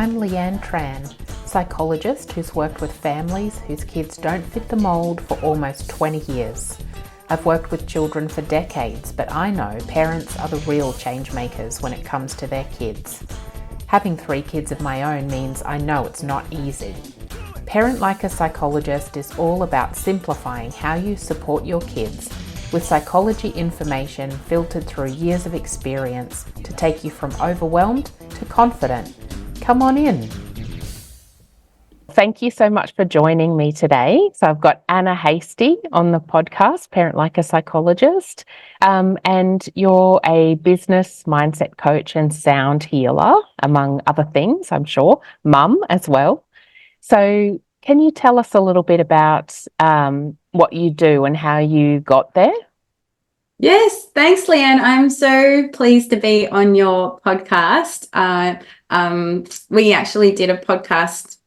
I'm Leanne Tran, psychologist who's worked with families whose kids don't fit the mould for almost 20 years. I've worked with children for decades, but I know parents are the real change makers when it comes to their kids. Having 3 kids of my own means I know it's not easy. Parent Like a Psychologist is all about simplifying how you support your kids with psychology information filtered through years of experience to take you from overwhelmed to confident. Come on in. Thank you so much for joining me today. So I've got Anna Hastie on the podcast, Parent Like a Psychologist, and you're a business mindset coach and sound healer, among other things, I'm sure, mum as well. So can you tell us a little bit about what you do and how you got there? Yes, thanks, Leanne. I'm so pleased to be on your podcast. We actually did a podcast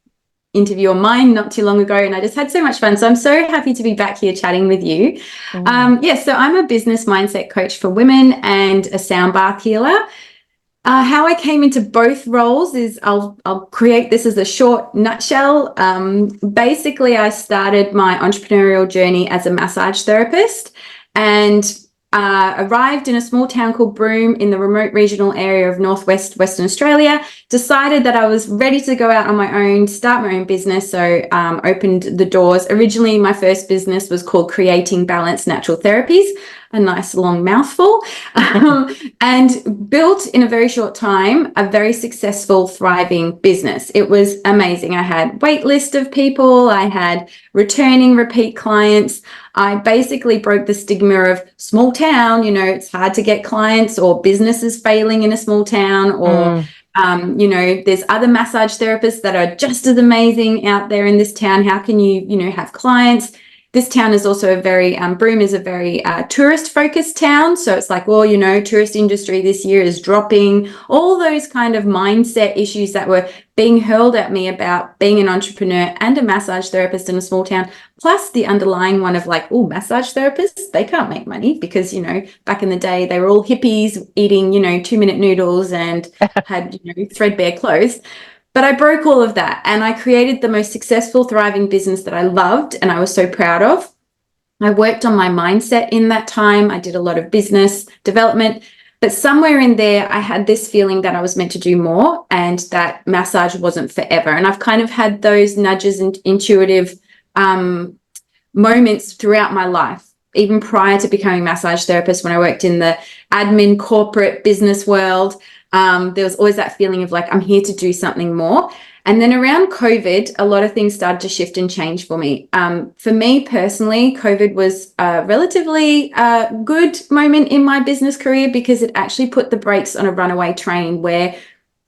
interview on mine not too long ago, and I just had so much fun. So I'm so happy to be back here chatting with you. So I'm a business mindset coach for women and a sound bath healer. How I came into both roles is I'll create this as a short nutshell. Basically, I started my entrepreneurial journey as a massage therapist and arrived in a small town called Broome in the remote regional area of Western Australia, decided that I was ready to go out on my own, start my own business. So opened the doors. Originally, my first business was called Creating Balanced Natural Therapies, a nice long mouthful, and built in a very short time a very successful, thriving business. It was amazing. I had wait list of people. I had returning repeat clients. I basically broke the stigma of small town, it's hard to get clients or businesses failing in a small town or, there's other massage therapists that are just as amazing out there in this town. How can you, have clients? This town is also Broome is a very tourist-focused town. So it's like, tourist industry this year is dropping. All those kind of mindset issues that were being hurled at me about being an entrepreneur and a massage therapist in a small town, plus the underlying one of massage therapists, they can't make money because, back in the day, they were all hippies eating, 2-minute noodles and had, threadbare clothes. But I broke all of that and I created the most successful, thriving business that I loved and I was so proud of. I worked on my mindset in that time. I did a lot of business development, but somewhere in there, I had this feeling that I was meant to do more and that massage wasn't forever. And I've kind of had those nudges and intuitive moments throughout my life, even prior to becoming a massage therapist. When I worked in the admin corporate business world, there was always that feeling of I'm here to do something more. And then around COVID, a lot of things started to shift and change for me. For me personally, COVID was a relatively good moment in my business career because it actually put the brakes on a runaway train where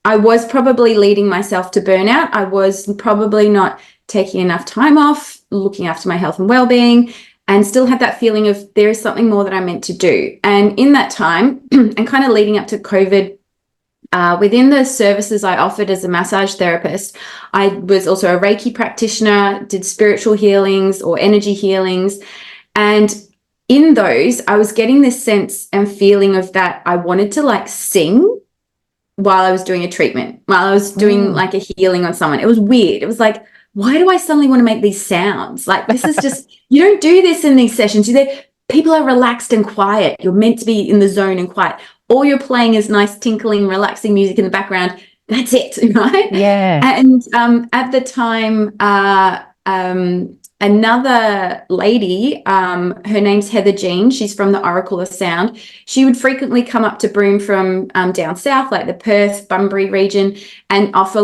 I was probably leading myself to burnout. I was probably not taking enough time off, looking after my health and well-being, and still had that feeling of there is something more that I'm meant to do. And in that time, and kind of leading up to COVID, within the services I offered as a massage therapist, I was also a Reiki practitioner, did spiritual healings or energy healings. And in those, I was getting this sense and feeling of that I wanted to sing while I was doing a treatment, while I was doing a healing on someone. It was weird. It was why do I suddenly want to make these sounds? This is just, you don't do this in these sessions. People are relaxed and quiet. You're meant to be in the zone and quiet. All you're playing is nice, tinkling, relaxing music in the background. That's it, right? Yeah. And at the time, another lady, her name's Heather Jean. She's from the Oracle of Sound. She would frequently come up to Broome from down south, like the Perth, Bunbury region, and offer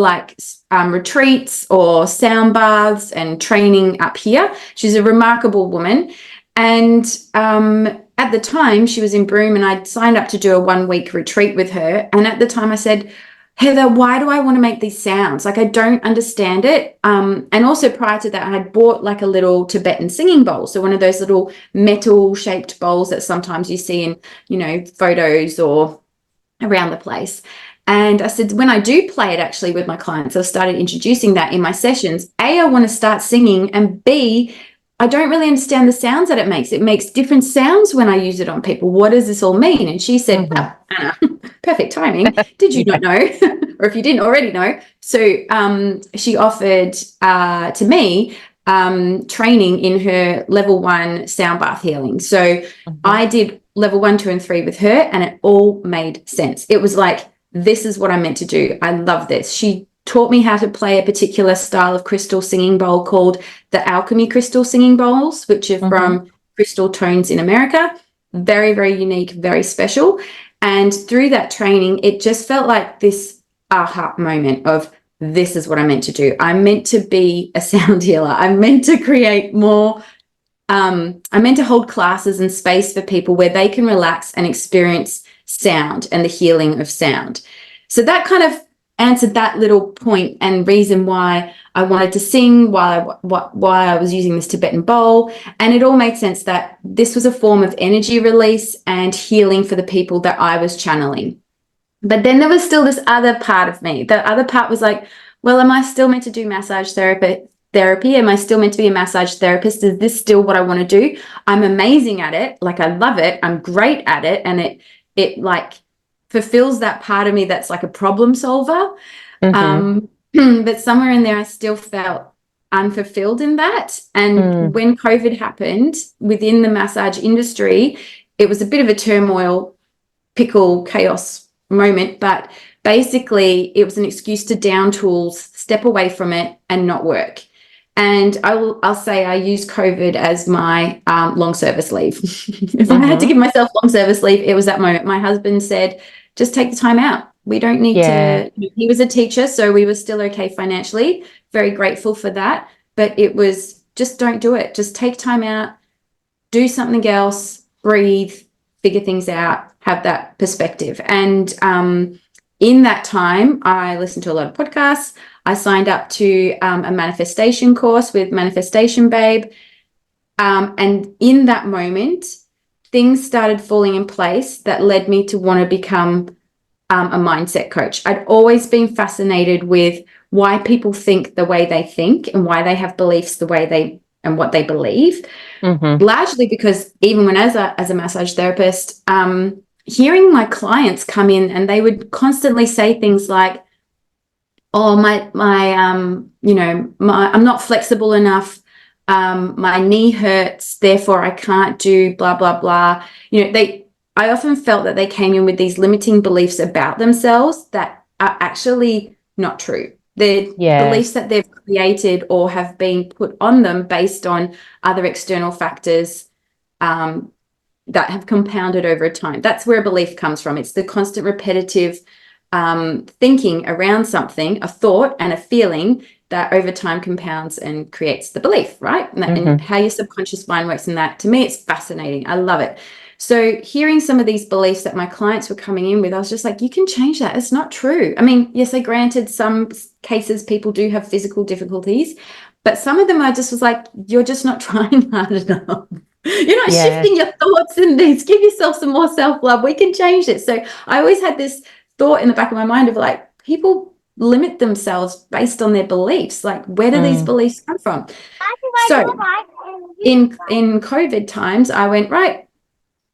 retreats or sound baths and training up here. She's a remarkable woman. And at the time, she was in Broome and I'd signed up to do a 1-week retreat with her. And at the time I said, Heather, why do I want to make these sounds? I don't understand it. And also prior to that, I had bought a little Tibetan singing bowl. So one of those little metal shaped bowls that sometimes you see in, photos or around the place. And I said, when I do play it actually with my clients, I've started introducing that in my sessions. A, I want to start singing, and B, I don't really understand the sounds that it makes. It makes different sounds when I use it on people. What does this all mean? And she said, Well, Anna, perfect timing. Did you not know or if you didn't already know, so she offered to me training in her level 1 sound bath healing. So I did level 1, 2, and 3 with her, and it all made sense. It was like, this is what I'm meant to do. I love this. She taught me how to play a particular style of crystal singing bowl called the alchemy crystal singing bowls, which are from Crystal Tones in America. Very, very unique, very special. And through that training, it just felt like this aha moment of, this is what I'm meant to do. I'm meant to be a sound healer. I'm meant to create more. I'm meant to hold classes and space for people where they can relax and experience sound and the healing of sound. So that kind of answered that little point and reason why I wanted to sing, why I was using this Tibetan bowl. And it all made sense that this was a form of energy release and healing for the people that I was channeling. But then there was still this other part of me. The other part was like, well, am I still meant to do massage therapy? Am I still meant to be a massage therapist? Is this still what I want to do? I'm amazing at it. Like, I love it. I'm great at it. And it like fulfills that part of me that's like a problem solver. But somewhere in there, I still felt unfulfilled in that. And when COVID happened within the massage industry, it was a bit of a turmoil, pickle, chaos moment, but basically it was an excuse to down tools, step away from it, and not work. And I'll say I used COVID as my long service leave. If I had to give myself long service leave, it was that moment. My husband said, just take the time out. We don't need to. He was a teacher, so we were still okay financially. Very grateful for that. But it was, just don't do it. Just take time out, do something else, breathe, figure things out, have that perspective. And in that time, I listened to a lot of podcasts. I signed up to a manifestation course with Manifestation Babe. And in that moment, things started falling in place that led me to want to become a mindset coach. I'd always been fascinated with why people think the way they think and why they have beliefs the way they and what they believe. Largely because even when as a massage therapist, hearing my clients come in and they would constantly say things like, oh, I'm not flexible enough. My knee hurts, therefore I can't do blah, blah, blah. I often felt that they came in with these limiting beliefs about themselves that are actually not true. They're beliefs that they've created or have been put on them based on other external factors that have compounded over time. That's where a belief comes from. It's the constant repetitive thinking around something, a thought and a feeling that over time compounds and creates the belief, right? And how your subconscious mind works in that, to me, it's fascinating. I love it. So hearing some of these beliefs that my clients were coming in with, I was just like, you can change that. It's not true. I mean, yes, I granted some cases people do have physical difficulties, but some of them I just was like, you're just not trying hard enough. You're not shifting your thoughts in these. Give yourself some more self-love. We can change it. So I always had this thought in the back of my mind of like, people limit themselves based on their beliefs. Like, where do these beliefs come from? So in COVID times, I went, right,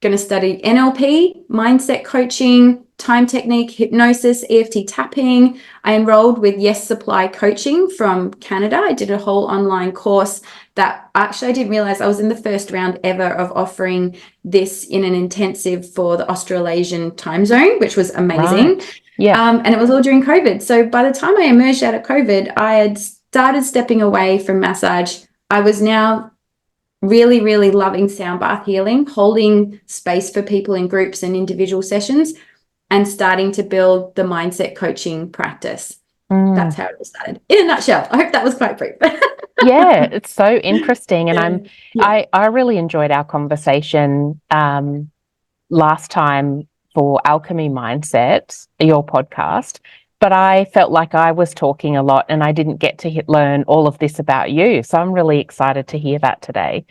going to study NLP, mindset coaching, time technique, hypnosis, EFT tapping. I enrolled with Yes Supply Coaching from Canada. I did a whole online course that actually I didn't realize I was in the first round ever of offering this in an intensive for the Australasian time zone, which was amazing. Right. Yeah. And it was all during COVID. So by the time I emerged out of COVID, I had started stepping away from massage. I was now really, really loving sound bath healing, holding space for people in groups and individual sessions, and starting to build the mindset coaching practice. That's how it all started. In a nutshell. I hope that was quite brief. Yeah, it's so interesting. And I really enjoyed our conversation last time for Alchemy Mindset, your podcast, but I felt like I was talking a lot and I didn't get to learn all of this about you. So I'm really excited to hear that today.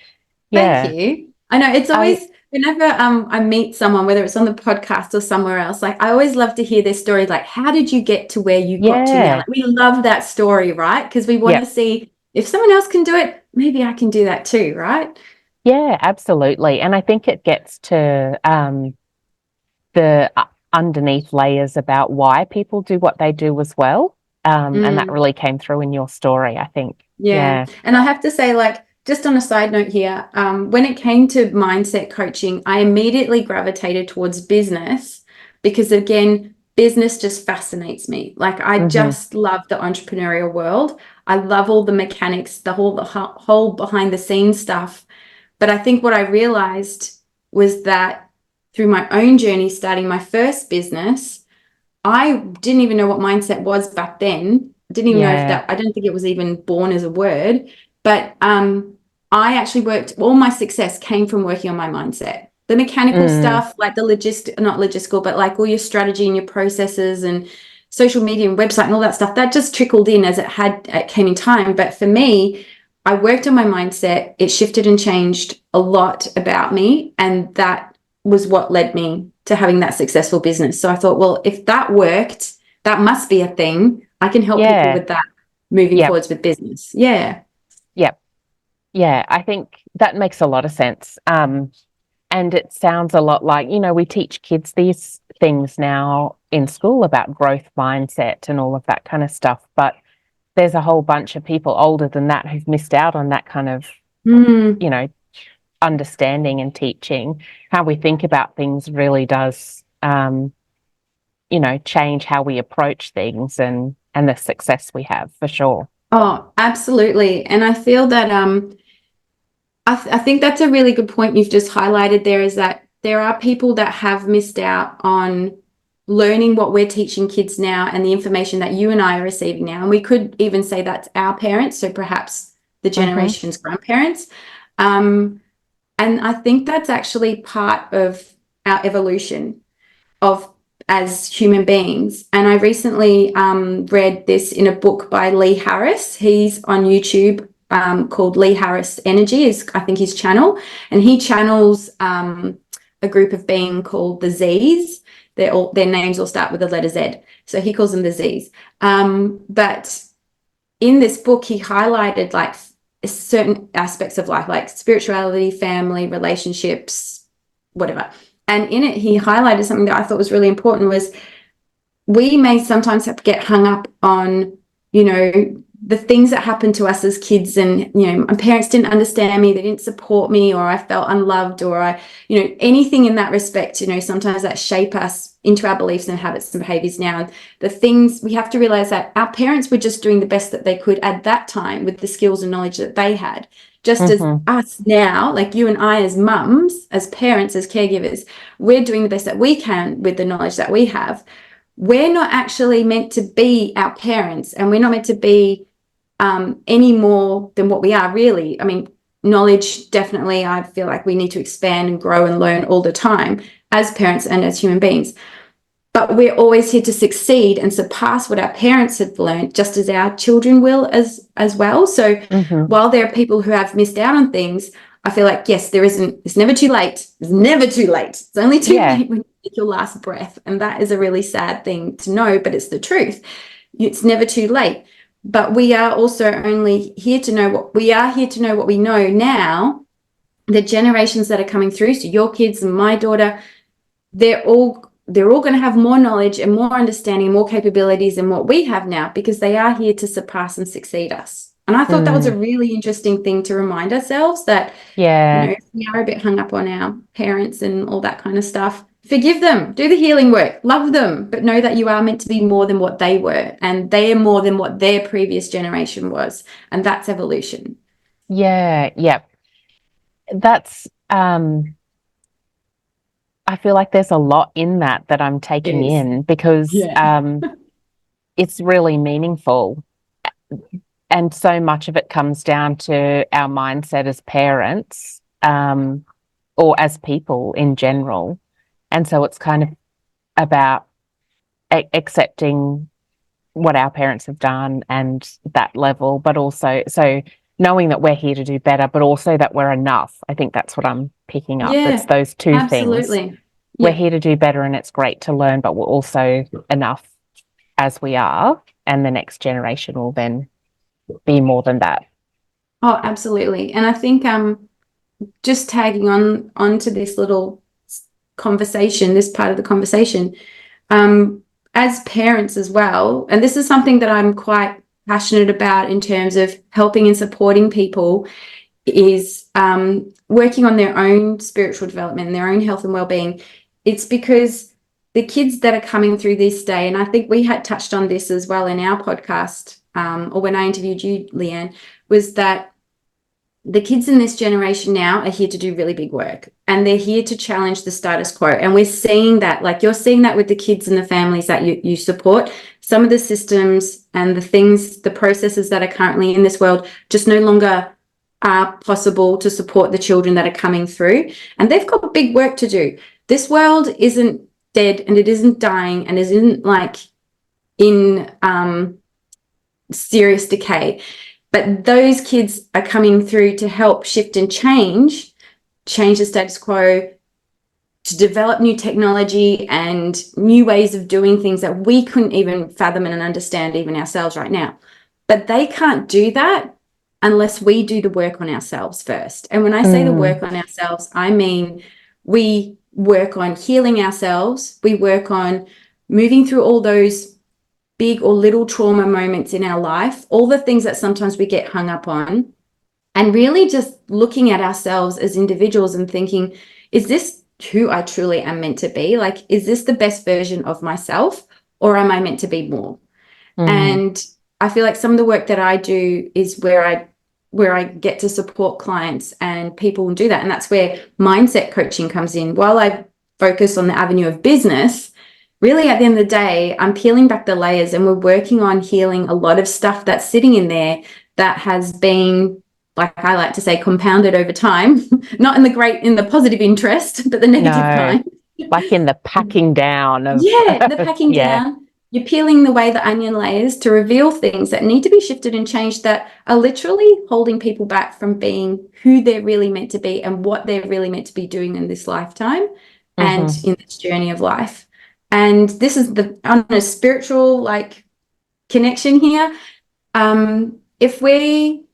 Yeah. Thank you. I know it's always, whenever I meet someone, whether it's on the podcast or somewhere else, like I always love to hear their story. Like, how did you get to where you got to now? Like, we love that story, right? Because we want to see if someone else can do it, maybe I can do that too, right? Yeah, absolutely. And I think it gets to the underneath layers about why people do what they do as well. And that really came through in your story, I think. Yeah. And I have to say, like, just on a side note here, when it came to mindset coaching, I immediately gravitated towards business because, again, business just fascinates me. Like, I just love the entrepreneurial world. I love all the mechanics, the whole behind the scenes stuff. But I think what I realized was that through my own journey, starting my first business, I didn't even know what mindset was back then. Didn't even know if that, I don't think it was even born as a word. But I actually worked, all my success came from working on my mindset. The mechanical stuff, like the not logistical, but like all your strategy and your processes and social media and website and all that stuff, that just trickled in as it came in time. But for me, I worked on my mindset. It shifted and changed a lot about me. And that was what led me to having that successful business. So I thought, well, if that worked, that must be a thing. I can help people with that moving forwards with business. Yeah. Yep. Yeah, I think that makes a lot of sense. And it sounds a lot like, you know, we teach kids these things now in school about growth mindset and all of that kind of stuff. But there's a whole bunch of people older than that who've missed out on that kind of, you know, understanding and teaching. How we think about things really does, you know, change how we approach things and the success we have, for sure. Oh, absolutely. And I feel that I think that's a really good point you've just highlighted there, is that there are people that have missed out on learning what we're teaching kids now and the information that you and I are receiving now. And we could even say that's our parents, so perhaps the generation's grandparents. And I think that's actually part of our evolution of as human beings. And I recently read this in a book by Lee Harris. He's on YouTube, called Lee Harris Energy, is I think his channel, and he channels a group of being called the Z's. Their names all start with the letter Z, so he calls them the Z's. But in this book, he highlighted like certain aspects of life, like spirituality, family, relationships, whatever. And in it, he highlighted something that I thought was really important, was we may sometimes have to get hung up on, you know, the things that happened to us as kids, and, you know, my parents didn't understand me, they didn't support me, or I felt unloved, or I, you know, anything in that respect, you know, sometimes that shape us into our beliefs and habits and behaviors now. And the things we have to realize that our parents were just doing the best that they could at that time with the skills and knowledge that they had. Just as us now, like you and I as mums, as parents, as caregivers, we're doing the best that we can with the knowledge that we have. We're not actually meant to be our parents, and we're not meant to be any more than what we are, really. I mean, knowledge, definitely, I feel like we need to expand and grow and learn all the time as parents and as human beings. But we're always here to succeed and surpass what our parents have learned, just as our children will as well. So while there are people who have missed out on things, I feel like, yes, it's never too late. It's never too late. It's only too late when you take your last breath. And that is a really sad thing to know, but it's the truth. It's never too late. But we are also only here to know what we know now. The generations that are coming through, so your kids and my daughter, they're all going to have more knowledge and more understanding and more capabilities than what we have now, because they are here to surpass and succeed us. And I thought that was a really interesting thing to remind ourselves, that, you know, if we are a bit hung up on our parents and all that kind of stuff, forgive them, do the healing work, love them, but know that you are meant to be more than what they were, and they are more than what their previous generation was. And that's evolution. Yeah. That's, I feel like there's a lot in that I'm taking in, because it's really meaningful. And so much of it comes down to our mindset as parents, or as people in general. And so it's kind of about accepting what our parents have done and that level, but also so knowing that we're here to do better, but also that we're enough. I think that's what I'm picking up. It's those two things. We're here to do better, and it's great to learn, but we're also enough as we are, and the next generation will then be more than that. Oh, absolutely. And I think just tagging on to this little conversation, this part of the conversation, as parents as well, and this is something that I'm quite passionate about in terms of helping and supporting people, is working on their own spiritual development and their own health and well-being. It's because the kids that are coming through this day, and I think we had touched on this as well in our podcast, or when I interviewed you, Leanne, was that the kids in this generation now are here to do really big work, and they're here to challenge the status quo. And we're seeing that, like you're seeing that with the kids and the families that you support. Some of the systems and the things, the processes that are currently in this world just no longer are possible to support the children that are coming through. And they've got big work to do. This world isn't dead, and it isn't dying, and it isn't like in serious decay. But those kids are coming through to help shift and change the status quo, to develop new technology and new ways of doing things that we couldn't even fathom and understand even ourselves right now. But they can't do that unless we do the work on ourselves first. And when I say the work on ourselves, I mean we work on healing ourselves. We work on moving through all those big or little trauma moments in our life, all the things that sometimes we get hung up on, and really just looking at ourselves as individuals and thinking, is this who I truly am meant to be? Like, is this the best version of myself, or am I meant to be more? And I feel like some of the work that I do is where I get to support clients and people and do that. And that's where mindset coaching comes in. While I focus on the avenue of business, really at the end of the day, I'm peeling back the layers, and we're working on healing a lot of stuff that's sitting in there that has been, like I like to say, compounded over time, not in the positive interest, but the negative kind. Like in the packing down of the packing down. You're peeling away the onion layers to reveal things that need to be shifted and changed, that are literally holding people back from being who they're really meant to be and what they're really meant to be doing in this lifetime and in this journey of life. And this is on a spiritual connection here. If we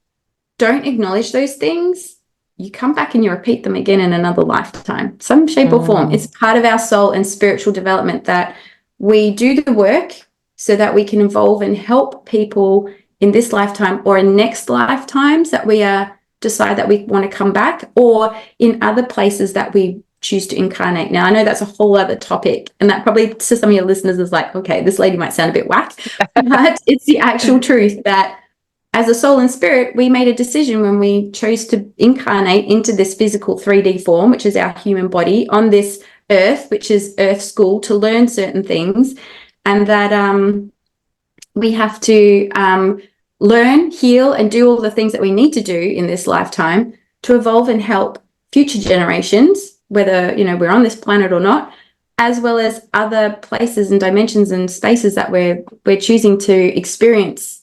don't acknowledge those things, you come back and you repeat them again in another lifetime, some shape or form. It's part of our soul and spiritual development that we do the work so that we can evolve and help people in this lifetime or in next lifetimes that we decide that we want to come back, or in other places that we choose to incarnate. Now, I know that's a whole other topic, and that probably to some of your listeners is like, okay, this lady might sound a bit whack, but it's the actual truth that as a soul and spirit, we made a decision when we chose to incarnate into this physical 3D form, which is our human body, on this earth, which is earth school, to learn certain things, and that we have to learn, heal, and do all the things that we need to do in this lifetime to evolve and help future generations, whether we're on this planet or not, as well as other places and dimensions and spaces that we're choosing to experience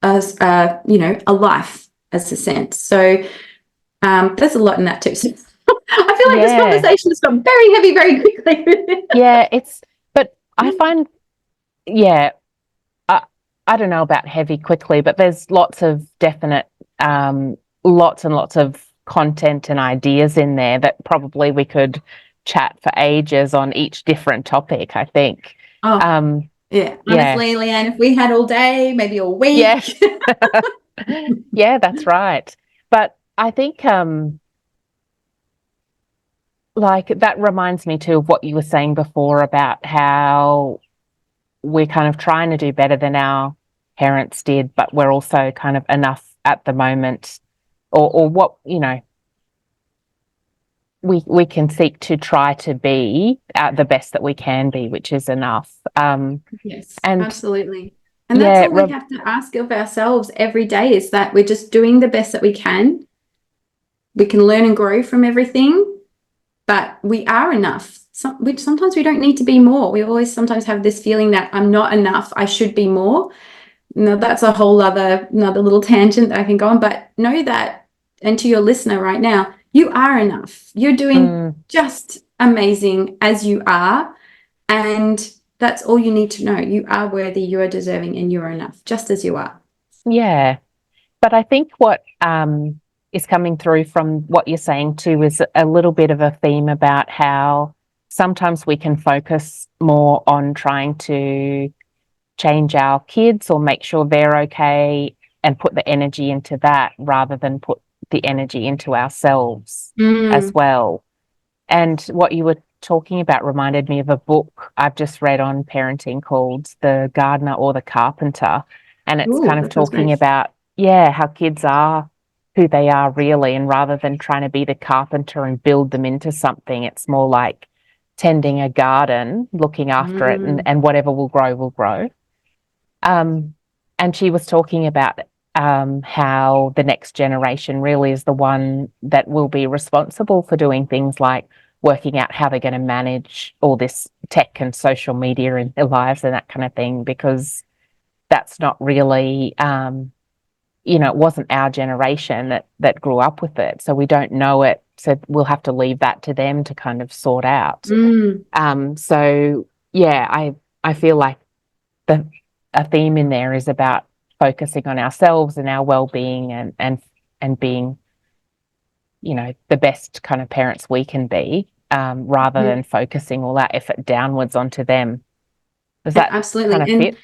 as a life, as a sense. So there's a lot in that too. So I feel like this conversation has got very heavy very quickly. But I find, I don't know about heavy quickly, but there's lots of definite, lots and lots of content and ideas in there that probably we could chat for ages on each different topic, I think. Honestly, Leanne, if we had all day, maybe a week. Yeah, that's right. But I think that reminds me too of what you were saying before about how we're kind of trying to do better than our parents did, but we're also kind of enough at the moment, or what we can seek to try to be the best that we can be, which is enough. Yes, and absolutely. And that's all we have to ask of ourselves every day, is that we're just doing the best that we can. We can learn and grow from everything, but we are enough. Sometimes we don't need to be more. We always sometimes have this feeling that I'm not enough, I should be more. No, that's a whole another little tangent that I can go on, but know that, and to your listener right now, you are enough. You're doing just amazing as you are, and that's all you need to know. You are worthy, you are deserving, and you are enough, just as you are. Yeah. But I think what is coming through from what you're saying too is a little bit of a theme about how sometimes we can focus more on trying to change our kids or make sure they're okay and put the energy into that rather than put the energy into ourselves as well. And what you were talking about reminded me of a book I've just read on parenting called The Gardener or the Carpenter. And it's Ooh, kind of that sounds talking great. about, yeah, how kids are who they are really. And rather than trying to be the carpenter and build them into something, it's more like tending a garden, looking after it, and whatever will grow, will grow. And she was talking about how the next generation really is the one that will be responsible for doing things like working out how they're going to manage all this tech and social media in their lives and that kind of thing, because that's not really, it wasn't our generation that grew up with it. So we don't know it. So we'll have to leave that to them to kind of sort out. So yeah, I feel like a theme in there is about focusing on ourselves and our well-being and being, the best kind of parents we can be, rather than focusing all that effort downwards onto them. Does that kind Absolutely. of And fit?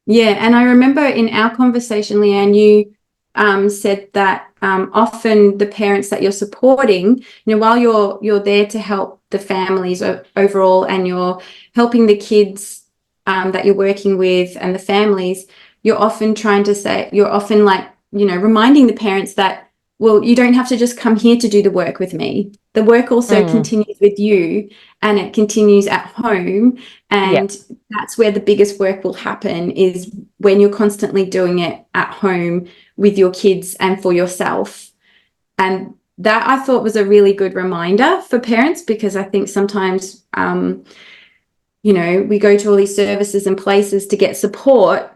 yeah, and I remember in our conversation, Leanne, you said that often the parents that you're supporting, while you're there to help the families overall, and you're helping the kids that you're working with and the families, you're often like, reminding the parents that, well, you don't have to just come here to do the work with me. The work also continues with you, and it continues at home. Yeah. And that's where the biggest work will happen, is when you're constantly doing it at home with your kids and for yourself. And that, I thought, was a really good reminder for parents, because I think sometimes, we go to all these services and places to get support,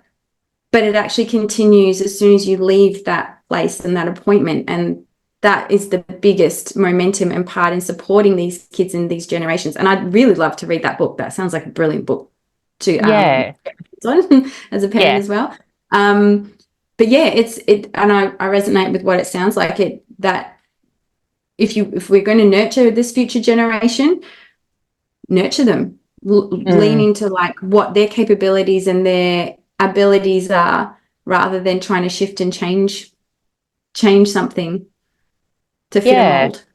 but it actually continues as soon as you leave that place and that appointment. And that is the biggest momentum and part in supporting these kids in these generations. And I'd really love to read that book. That sounds like a brilliant book to Yeah. as a parent Yeah. as well. But yeah, and I resonate with what it sounds like. That if we're going to nurture this future generation, nurture them, lean into like what their capabilities and their abilities are, rather than trying to shift and change something to fit a Yeah. mold.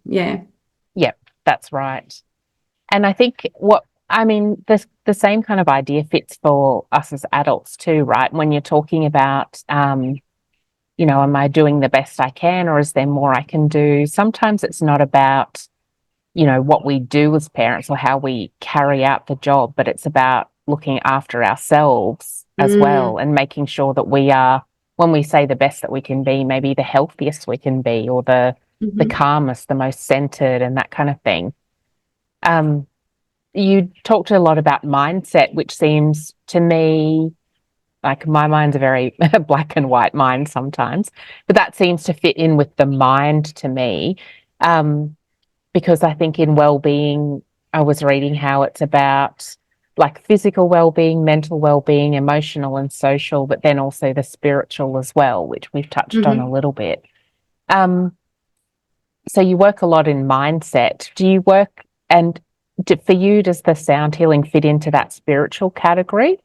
Yeah. Yeah. That's right. And I think the same kind of idea fits for us as adults too, right? When you're talking about, am I doing the best I can, or is there more I can do? Sometimes it's not about, what we do as parents or how we carry out the job, but it's about looking after ourselves as well and making sure that we are, when we say the best that we can be, maybe the healthiest we can be, or the calmest, the most centered, and that kind of thing. You talked a lot about mindset, which seems to me like my mind's a very black and white mind sometimes, but that seems to fit in with the mind to me. Because I think in well-being, I was reading how it's about like physical well-being, mental well-being, emotional and social, but then also the spiritual as well, which we've touched on a little bit. So you work a lot in mindset. Do you work, and for you, does the sound healing fit into that spiritual category?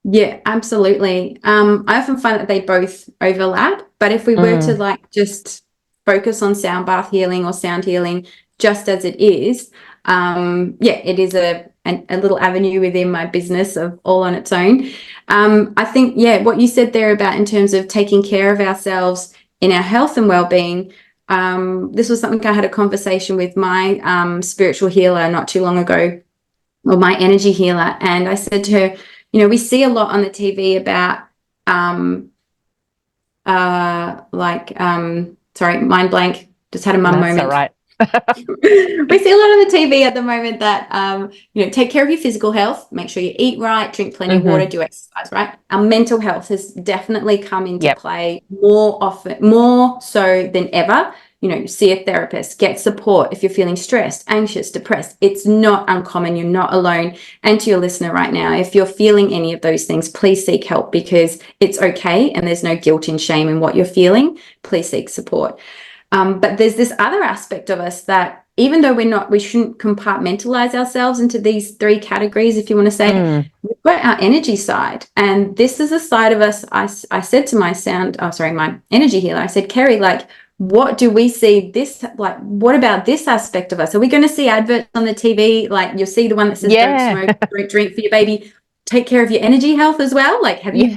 Yeah, absolutely. I often find that they both overlap, but if we were to like just focus on sound bath healing or sound healing just as it is, it is a little avenue within my business of all on its own. I think, what you said there about in terms of taking care of ourselves in our health and well-being, this was something I had a conversation with my spiritual healer not too long ago, or my energy healer, and I said to her, we see a lot on the TV about sorry, mind blank, just had a mum That's all moment. right. We see a lot on the TV at the moment that take care of your physical health, make sure you eat right, drink plenty of water, do exercise, right? Our mental health has definitely come into play more so than ever. See a therapist, get support if you're feeling stressed, anxious, depressed. It's not uncommon. You're not alone. And to your listener right now, if you're feeling any of those things, please seek help, because it's okay and there's no guilt and shame in what you're feeling. Please seek support. But there's this other aspect of us that even though we shouldn't compartmentalize ourselves into these three categories, if you want to say, we've got our energy side. And this is a side of us. I said to my my energy healer, I said, Kerry, like, what do we see this, like, what about this aspect of us? Are we going to see adverts on the TV? Like, you'll see the one that says, don't smoke, don't drink for your baby. Take care of your energy health as well. Like, have you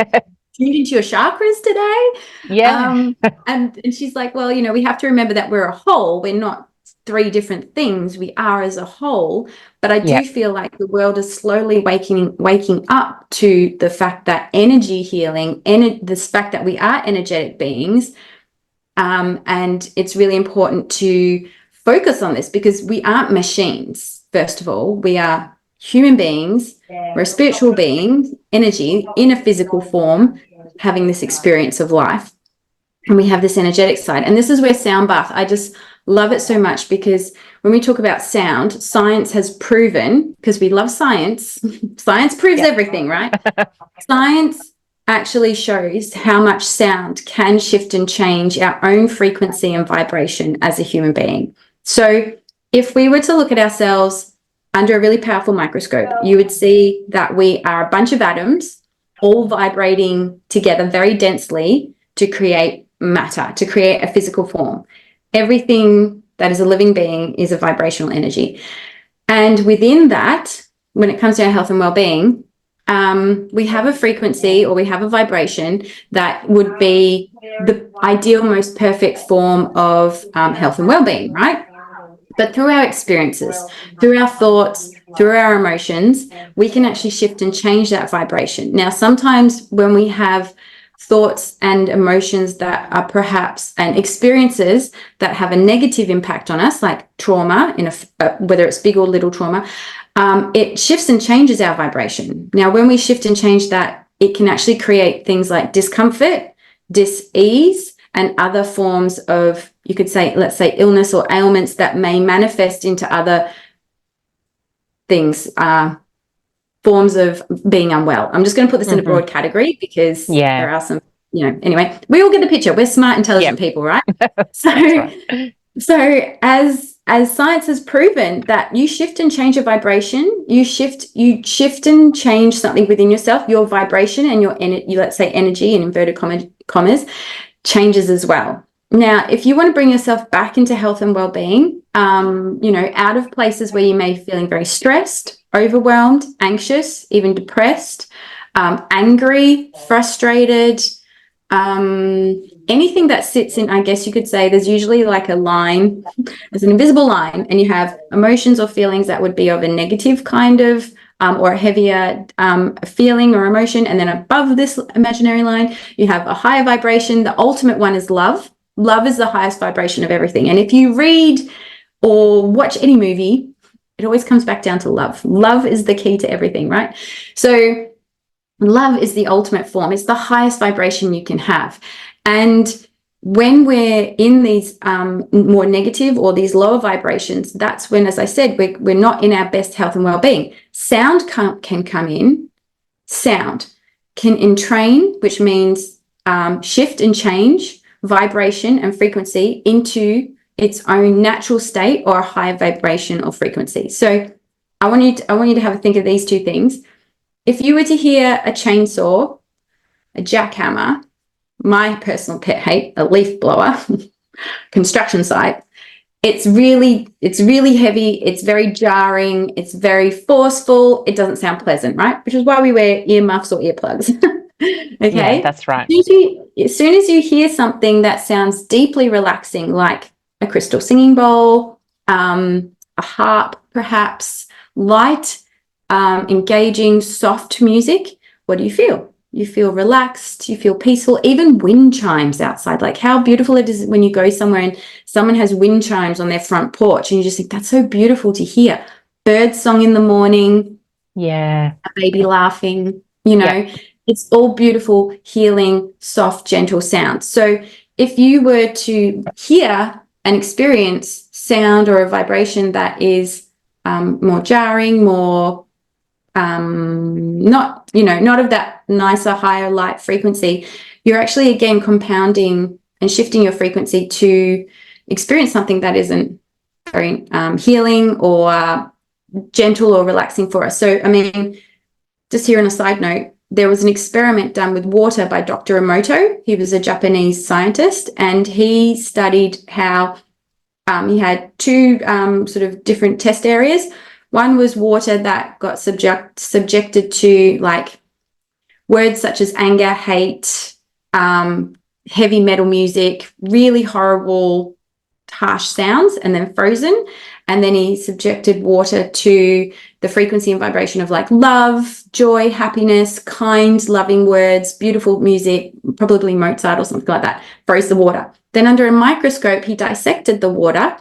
tuned into your chakras today? And she's like, well, you know, we have to remember that we're a whole. We're not three different things. We are as a whole. But I do feel like the world is slowly waking up to the fact that energy healing, this fact that we are energetic beings, and it's really important to focus on this, because we aren't machines. First of all, we are human beings. We're a spiritual being, energy in a physical form, having this experience of life. And we have this energetic side. And this is where sound bath, I just love it so much, because when we talk about sound, science has proven, because we love science, science proves everything, right? Science actually shows how much sound can shift and change our own frequency and vibration as a human being. So if we were to look at ourselves under a really powerful microscope, you would see that we are a bunch of atoms all vibrating together very densely to create matter, to create a physical form. Everything that is a living being is a vibrational energy. And within that, when it comes to our health and well-being, we have a frequency, or we have a vibration that would be the ideal, most perfect form of health and well-being, right? But through our experiences, through our thoughts, through our emotions, we can actually shift and change that vibration. Now, sometimes when we have thoughts and emotions that are perhaps, and experiences that have a negative impact on us, like trauma, whether it's big or little trauma, it shifts and changes our vibration. Now, when we shift and change that, it can actually create things like discomfort, dis-ease, and other forms of, you could say, let's say, illness or ailments that may manifest into other things, forms of being unwell. I'm just going to put this in a broad category, because there are some, you know, anyway, we all get the picture. We're smart, intelligent people, right? So as science has proven that you shift and change your vibration, you shift and change something within yourself, your vibration and your let's say energy in inverted commas changes as well. Now, if you want to bring yourself back into health and well-being, you know, out of places where you may be feeling very stressed, overwhelmed, anxious, even depressed, angry, frustrated, anything that sits in, I guess you could say, there's usually like a line, there's an invisible line, and you have emotions or feelings that would be of a negative kind of, or a heavier feeling or emotion. And then above this imaginary line, you have a higher vibration. The ultimate one is love. Love is the highest vibration of everything. And if you read or watch any movie, it always comes back down to love. Love is the key to everything, right? So love is the ultimate form. It's the highest vibration you can have. And when we're in these more negative or these lower vibrations, that's when, as I said, we're not in our best health and well-being. Sound can come in. Sound can entrain, which means shift and change vibration and frequency into its own natural state or a higher vibration or frequency. So I want you to have a think of these two things. If you were to hear a chainsaw, a jackhammer, my personal pet hate, a leaf blower, construction site, it's really heavy, it's very jarring, it's very forceful, it doesn't sound pleasant, right? Which is why we wear earmuffs or earplugs. Okay? Yeah, that's right. As soon as you hear something that sounds deeply relaxing, like a crystal singing bowl, a harp, perhaps, light, engaging, soft music, what do you feel? You feel relaxed, you feel peaceful, even wind chimes outside. Like how beautiful it is when you go somewhere and someone has wind chimes on their front porch and you just think that's so beautiful to hear. Bird song in the morning. Yeah. A baby laughing, you know, it's all beautiful, healing, soft, gentle sounds. So if you were to hear and experience sound or a vibration that is more jarring, more not of that nicer, higher light frequency, you're actually again compounding and shifting your frequency to experience something that isn't very healing or gentle or relaxing for us. So, I mean, just here on a side note, there was an experiment done with water by Dr. Emoto. He was a Japanese scientist, and he studied how he had two sort of different test areas. One was water that got subjected to like words such as anger, hate, heavy metal music, really horrible, harsh sounds, and then frozen. And then he subjected water to the frequency and vibration of like love, joy, happiness, kind, loving words, beautiful music, probably Mozart or something like that, froze the water. Then under a microscope, he dissected the water.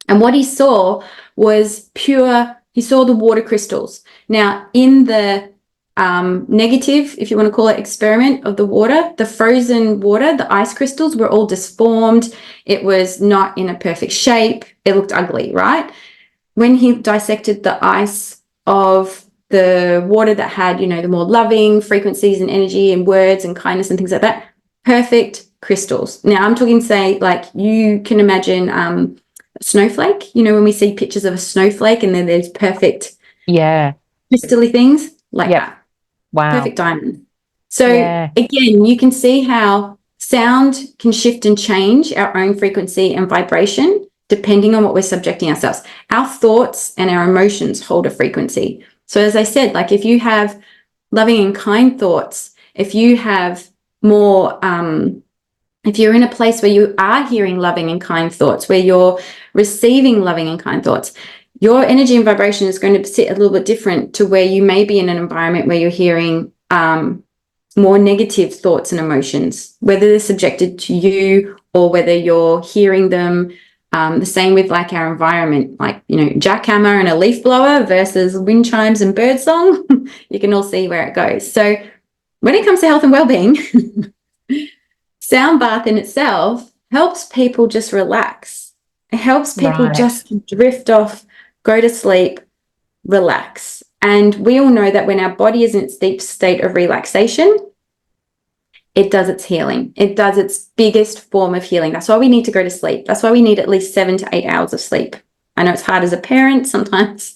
And what he saw was he saw the water crystals. Now, in the negative, if you want to call it, experiment of the water, the frozen water, the ice crystals were all disformed. It was not in a perfect shape. It looked ugly, right? When he dissected the ice of the water that had, the more loving frequencies and energy and words and kindness and things like that, perfect crystals. Now, I'm talking, say, like you can imagine a snowflake, when we see pictures of a snowflake and then there's perfect crystally things like that. Wow. Perfect diamond. So again, you can see how sound can shift and change our own frequency and vibration depending on what we're subjecting ourselves. Our thoughts and our emotions hold a frequency. So as I said, like if you have loving and kind thoughts, if you have more, if you're in a place where you are hearing loving and kind thoughts, where you're receiving loving and kind thoughts, your energy and vibration is going to sit a little bit different to where you may be in an environment where you're hearing more negative thoughts and emotions, whether they're subjected to you or whether you're hearing them. The same with like our environment, like, jackhammer and a leaf blower versus wind chimes and bird song. You can all see where it goes. So when it comes to health and well-being, sound bath in itself helps people just relax. It helps people just drift off, go to sleep, relax. And we all know that when our body is in its deep state of relaxation, it does its healing. It does its biggest form of healing. That's why we need to go to sleep. That's why we need at least 7 to 8 hours of sleep. I know it's hard as a parent. Sometimes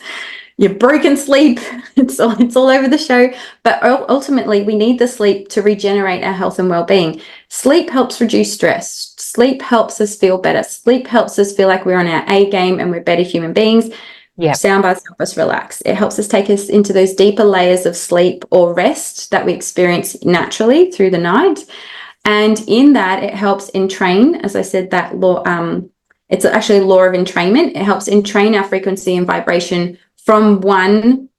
you're broken sleep. It's all over the show. But ultimately, we need the sleep to regenerate our health and well-being. Sleep helps reduce stress. Sleep helps us feel better. Sleep helps us feel like we're on our A game and we're better human beings. Sound baths help us relax. It helps us take us into those deeper layers of sleep or rest that we experience naturally through the night. And in that, it helps entrain, as I said, that law, it's actually a law of entrainment. It helps entrain our frequency and vibration from one,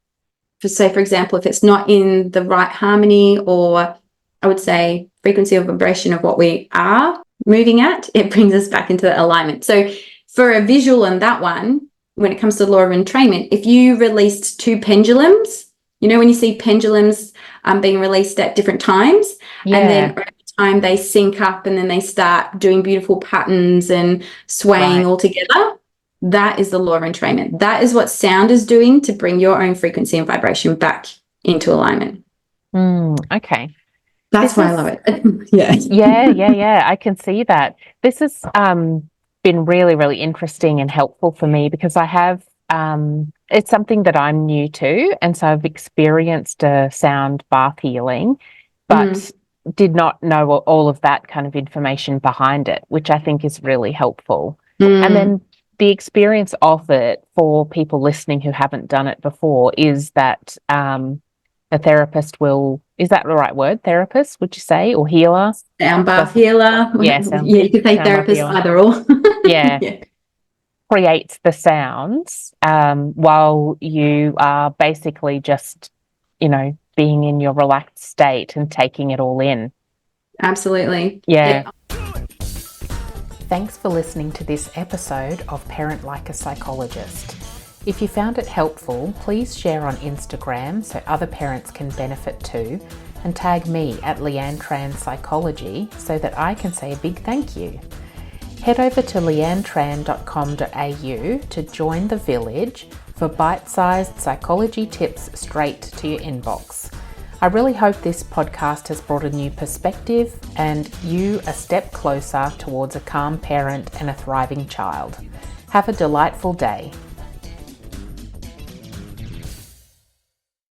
say, for example, if it's not in the right harmony, or I would say frequency or vibration of what we are moving at, it brings us back into alignment. So for a visual on that one, when it comes to the law of entrainment, if you released 2 pendulums, when you see pendulums being released at different times, and then over time they sync up and then they start doing beautiful patterns and swaying all together, that is the law of entrainment. That is what sound is doing to bring your own frequency and vibration back into alignment. Okay. That's why I love it. Yeah. I can see that. This has been really, really interesting and helpful for me because I have, it's something that I'm new to. And so I've experienced a sound bath healing, but did not know all of that kind of information behind it, which I think is really helpful. And then the experience of it for people listening who haven't done it before is that a therapist is that the right word? Therapist, would you say, or healer? Sound bath healer. Yeah, you could say therapist, either or. Creates the sounds while you are basically just, being in your relaxed state and taking it all in. Absolutely. Yeah. Thanks for listening to this episode of Parent Like a Psychologist. If you found it helpful, please share on Instagram so other parents can benefit too, and tag me at Leanne Tran Psychology so that I can say a big thank you. Head over to leannetran.com.au to join the village for bite-sized psychology tips straight to your inbox. I really hope this podcast has brought a new perspective and you a step closer towards a calm parent and a thriving child. Have a delightful day.